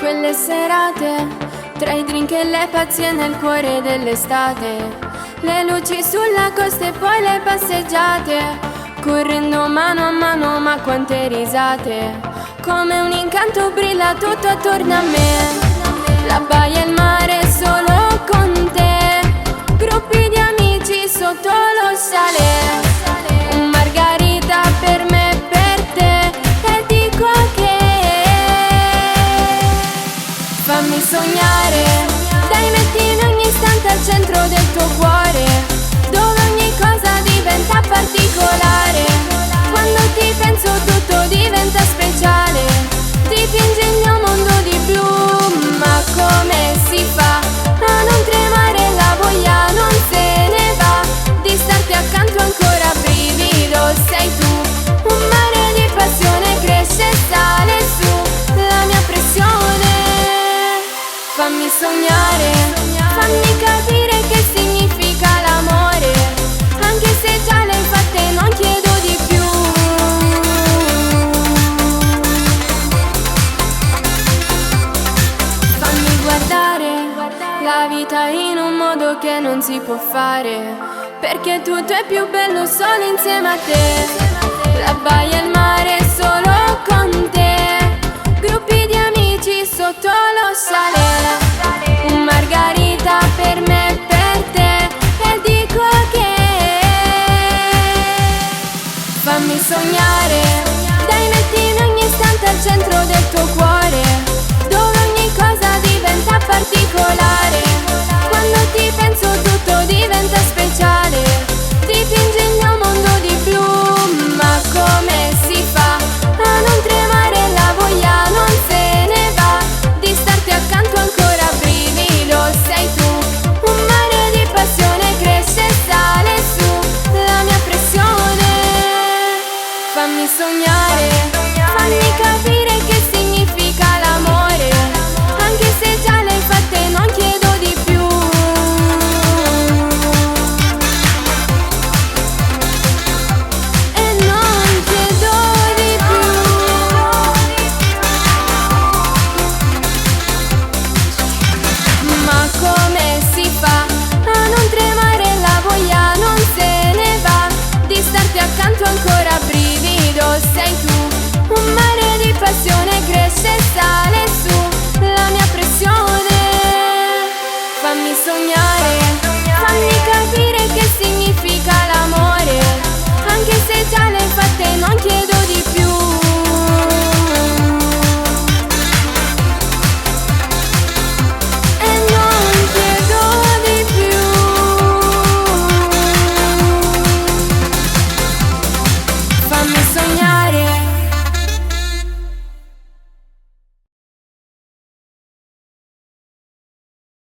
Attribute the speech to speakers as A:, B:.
A: quelle serate, tra i drink e le pazzie nel cuore dell'estate, le luci sulla costa e poi le passeggiate, correndo mano a mano ma quante risate, come un incanto brilla tutto attorno a me, la baia e il mare solo con te, gruppi di amici sotto lo sale, un margarita per me e per te, e dico che fammi sognare, dai metti in ogni istante al centro del tuo cuore, dove ogni cosa diventa particolare, quando ti penso tutto diventa speciale, dipinge il mio mondo di blu, ma come si fa a non tremare, la voglia non se ne va, di starti accanto ancora brivido, sei tu, un mare di passione cresce e sale su, la mia pressione. Fammi sognare, fammi capire che significa l'amore, anche se già le hai fatte non chiedo di più. Fammi guardare la vita in un modo che non si può fare, perché tutto è più bello solo insieme a te, la baia e il mare solo con te, gruppi di amici sotto lo sale, un margarita per me e per te, e dico che fammi sognare, dai metti in ogni istante al centro del tuo cuore, dove ogni cosa diventa particolare, quando ti penso tutto diventa speciale, dipinge il mio mondo di blu, ma come si fa a non tremare, la voglia non se ne va, di starti accanto ancora brivido, sei tu, un mare di passione cresce e sale su, la mia pressione. Fammi sognare, fammi capire che significa l'amore, anche se già le hai fatte non chiedo di più. E non chiedo di più. Ma come si fa a non tremare, la voglia non se ne va, di starti accanto ancora brivido, sei tu, un mare di passione cresce e sale